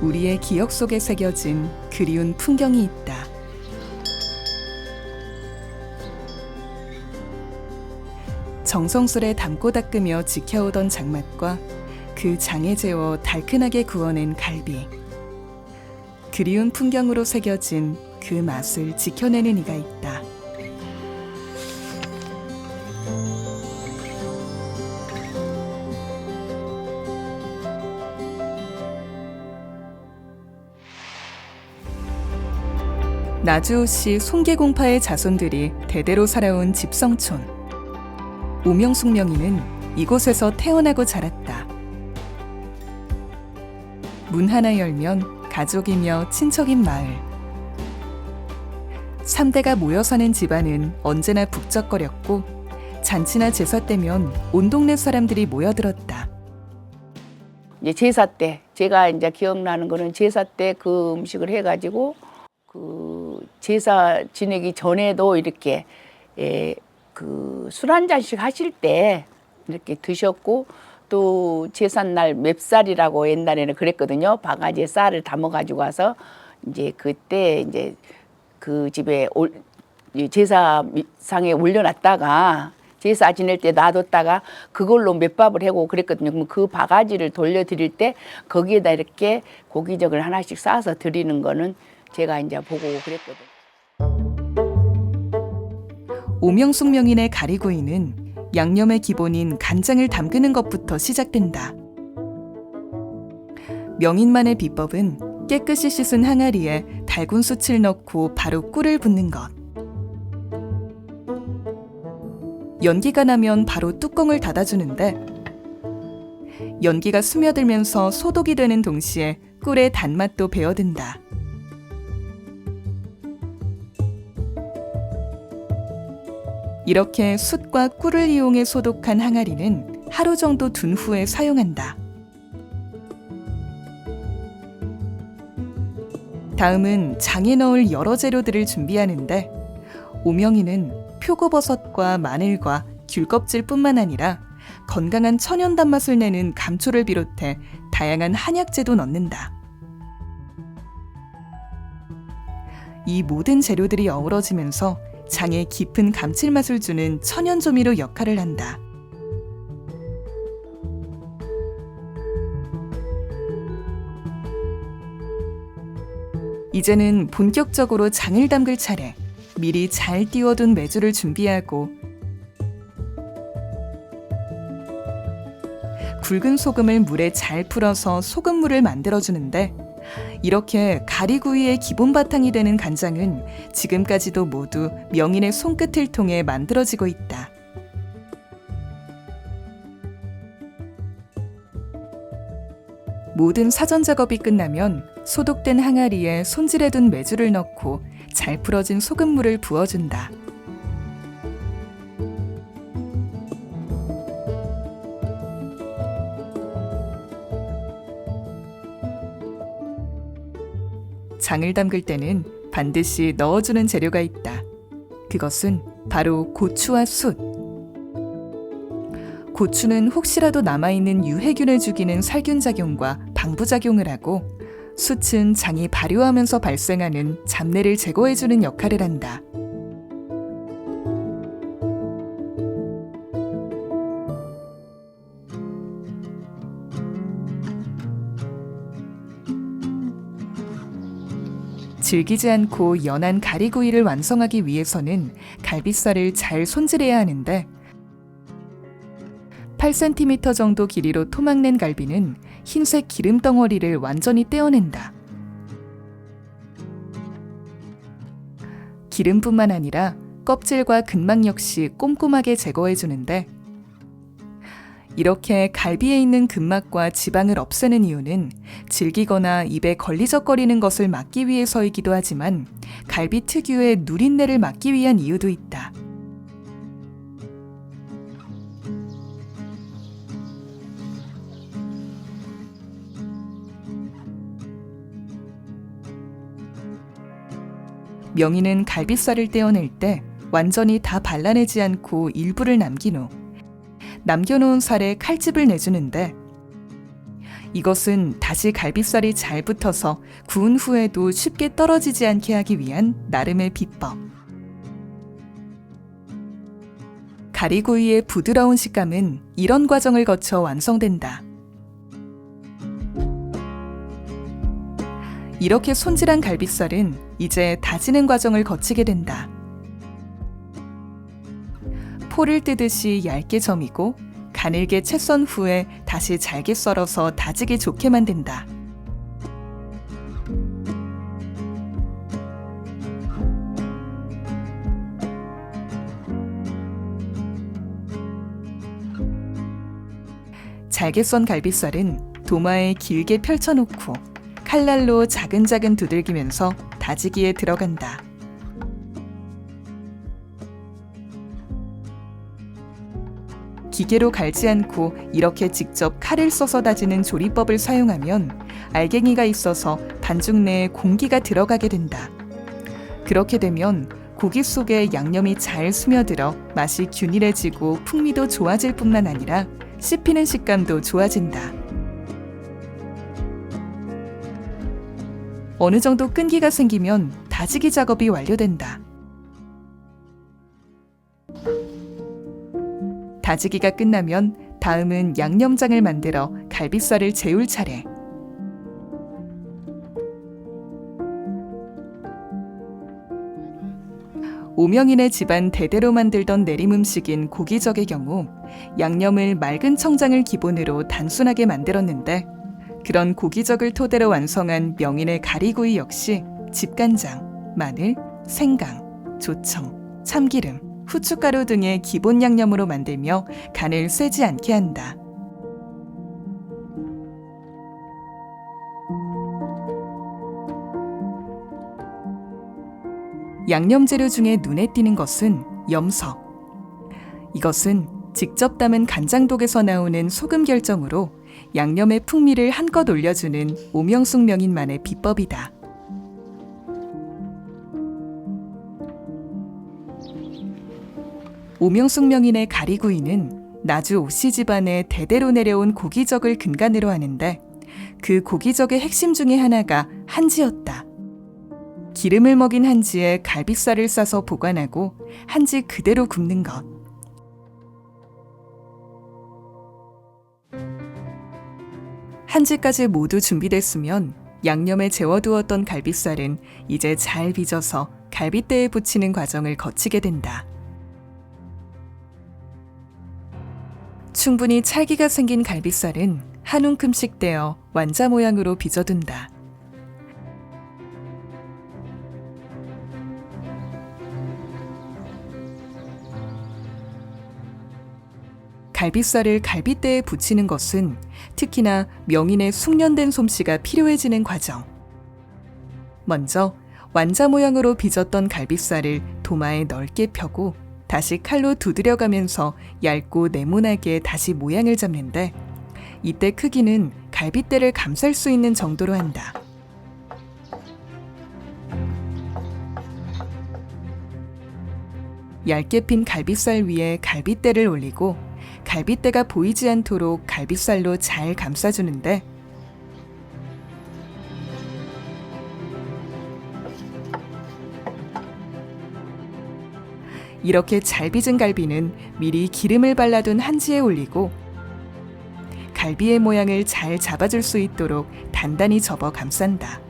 우리의 기억 속에 새겨진 그리운 풍경이 있다. 정성스레 담고 닦으며 지켜오던 장맛과 그 장에 재워 달큰하게 구워낸 갈비. 그리운 풍경으로 새겨진 그 맛을 지켜내는 이가 있다. 나주시 송계공파의 자손들이 대대로 살아온 집성촌. 오명숙 명인은 이곳에서 태어나고 자랐다. 문 하나 열면 가족이며 친척인 마을. 3대가 모여 사는 집안은 언제나 북적거렸고 잔치나 제사 때면 온 동네 사람들이 모여들었다. 이제 제사 때 제가 이제 기억나는 거는 제사 때 그 음식을 해가지고 그 제사 지내기 전에도 이렇게 그 술 한 잔씩 하실 때 이렇게 드셨고 또 제삿날 맵쌀이라고 옛날에는 그랬거든요. 바가지에 쌀을 담아 가지고 와서 이제 그때 이제 그 집에 제사상에 올려놨다가 제사 지낼 때 놔뒀다가 그걸로 맷밥을 해고 그랬거든요. 그럼 그 바가지를 돌려드릴 때 거기에다 이렇게 고기젓을 하나씩 싸서 드리는 거는 제가 이제 보고 그랬거든요. 오명숙 명인의 가리구이는 양념의 기본인 간장을 담그는 것부터 시작된다. 명인만의 비법은 깨끗이 씻은 항아리에 달군 숯을 넣고 바로 꿀을 붓는 것. 연기가 나면 바로 뚜껑을 닫아주는데 연기가 스며들면서 소독이 되는 동시에 꿀의 단맛도 배어든다. 이렇게 숯과 꿀을 이용해 소독한 항아리는 하루 정도 둔 후에 사용한다. 다음은 장에 넣을 여러 재료들을 준비하는데 오명이는 표고버섯과 마늘과 귤껍질뿐만 아니라 건강한 천연 단맛을 내는 감초를 비롯해 다양한 한약재도 넣는다. 이 모든 재료들이 어우러지면서 장에 깊은 감칠맛을 주는 천연 조미료 역할을 한다. 이제는 본격적으로 장을 담글 차례. 미리 잘 띄워둔 메주를 준비하고 굵은 소금을 물에 잘 풀어서 소금물을 만들어주는데 이렇게 가리구이의 기본 바탕이 되는 간장은 지금까지도 모두 명인의 손끝을 통해 만들어지고 있다. 모든 사전 작업이 끝나면 소독된 항아리에 손질해둔 메주를 넣고 잘 풀어진 소금물을 부어준다. 장을 담글 때는 반드시 넣어주는 재료가 있다. 그것은 바로 고추와 숯. 고추는 혹시라도 남아있는 유해균을 죽이는 살균작용과 방부작용을 하고 숯은 장이 발효하면서 발생하는 잡내를 제거해주는 역할을 한다. 질기지 않고 연한 가리구이를 완성하기 위해서는 갈비살을 잘 손질해야 하는데 8cm 정도 길이로 토막낸 갈비는 흰색 기름 덩어리를 완전히 떼어낸다. 기름뿐만 아니라 껍질과 근막 역시 꼼꼼하게 제거해주는데 이렇게 갈비에 있는 근막과 지방을 없애는 이유는 질기거나 입에 걸리적거리는 것을 막기 위해서이기도 하지만 갈비 특유의 누린내를 막기 위한 이유도 있다. 명인은 갈비살을 떼어낼 때 완전히 다 발라내지 않고 일부를 남긴 후 남겨놓은 살에 칼집을 내주는데 이것은 다시 갈비살이 잘 붙어서 구운 후에도 쉽게 떨어지지 않게 하기 위한 나름의 비법. 가리구이의 부드러운 식감은 이런 과정을 거쳐 완성된다. 이렇게 손질한 갈비살은 이제 다지는 과정을 거치게 된다. 포를 뜨듯이 얇게 저미고 가늘게 채 썬 후에 다시 잘게 썰어서 다지기 좋게 만든다. 잘게 썬 갈비살은 도마에 길게 펼쳐놓고 칼날로 자근자근 두들기면서 다지기에 들어간다. 기계로 갈지 않고 이렇게 직접 칼을 써서 다지는 조리법을 사용하면 알갱이가 있어서 반죽 내에 공기가 들어가게 된다. 그렇게 되면 고기 속에 양념이 잘 스며들어 맛이 균일해지고 풍미도 좋아질 뿐만 아니라 씹히는 식감도 좋아진다. 어느 정도 끈기가 생기면 다지기 작업이 완료된다. 다지기가 끝나면 다음은 양념장을 만들어 갈비살을 재울 차례. 오명인의 집안 대대로 만들던 내림 음식인 고기적의 경우 양념을 맑은 청장을 기본으로 단순하게 만들었는데, 그런 고기적을 토대로 완성한 명인의 가리구이 역시 집간장, 마늘, 생강, 조청, 참기름, 후춧가루 등의 기본 양념으로 만들며 간을 세지 않게 한다. 양념 재료 중에 눈에 띄는 것은 염석. 이것은 직접 담은 간장독에서 나오는 소금 결정으로 양념의 풍미를 한껏 올려주는 오명숙 명인만의 비법이다. 오명숙 명인의 가리구이는 나주 오씨 집안의 대대로 내려온 고기적을 근간으로 하는데, 그 고기적의 핵심 중에 하나가 한지였다. 기름을 먹인 한지에 갈비살을 싸서 보관하고 한지 그대로 굽는 것. 한지까지 모두 준비됐으면 양념에 재워두었던 갈비살은 이제 잘 빚어서 갈빗대에 붙이는 과정을 거치게 된다. 충분히 찰기가 생긴 갈비살은 한 움큼씩 떼어 완자 모양으로 빚어둔다. 갈비살을 갈빗대에 붙이는 것은 특히나 명인의 숙련된 솜씨가 필요해지는 과정. 먼저 완자 모양으로 빚었던 갈비살을 도마에 넓게 펴고 다시 칼로 두드려가면서 얇고 네모나게 다시 모양을 잡는데, 이때 크기는 갈빗대를 감쌀 수 있는 정도로 한다. 얇게 핀 갈비살 위에 갈빗대를 올리고 갈빗대가 보이지 않도록 갈비살로 잘 감싸주는데, 이렇게 잘 빚은 갈비는 미리 기름을 발라둔 한지에 올리고 갈비의 모양을 잘 잡아줄 수 있도록 단단히 접어 감싼다.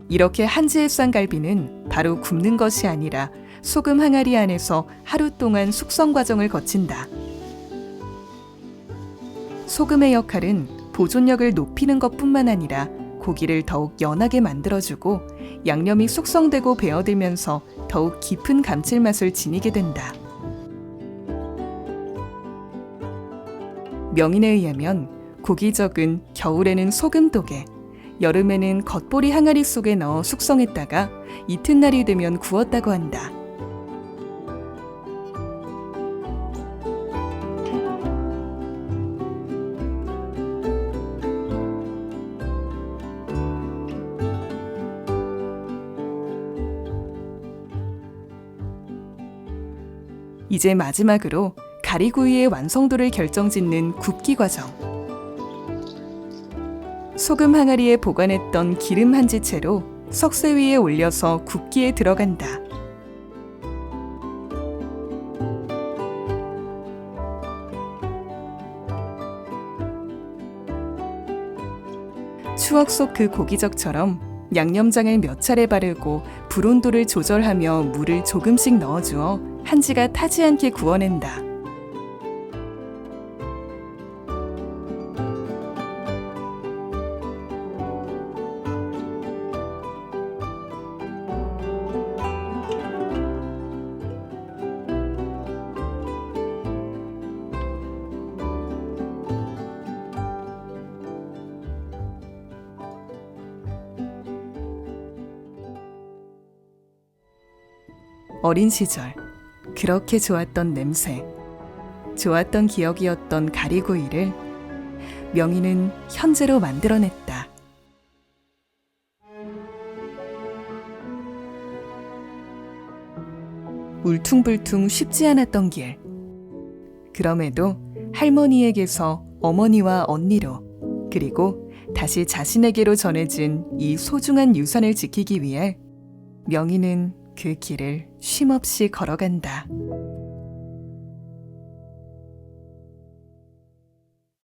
이렇게 한지에 싼 갈비는 바로 굽는 것이 아니라 소금 항아리 안에서 하루 동안 숙성 과정을 거친다. 소금의 역할은 보존력을 높이는 것뿐만 아니라 고기를 더욱 연하게 만들어주고 양념이 숙성되고 배어들면서 더욱 깊은 감칠맛을 지니게 된다. 명인에 의하면 고기적은 겨울에는 소금독에, 여름에는 겉보리 항아리 속에 넣어 숙성했다가 이튿날이 되면 구웠다고 한다. 이제 마지막으로 가리구이의 완성도를 결정짓는 굽기 과정. 소금 항아리에 보관했던 기름 한 지체로 석쇠 위에 올려서 굽기에 들어간다. 추억 속 그 고기적처럼 양념장을 몇 차례 바르고 불 온도를 조절하며 물을 조금씩 넣어주어 한지가 타지 않게 구워낸다. 어린 시절, 그렇게 좋았던 냄새, 좋았던 기억이었던 가리구이를 명희는 현재로 만들어냈다. 울퉁불퉁 쉽지 않았던 길. 그럼에도 할머니에게서 어머니와 언니로, 그리고 다시 자신에게로 전해진 이 소중한 유산을 지키기 위해 명희는 그 길을 쉼없이 걸어간다.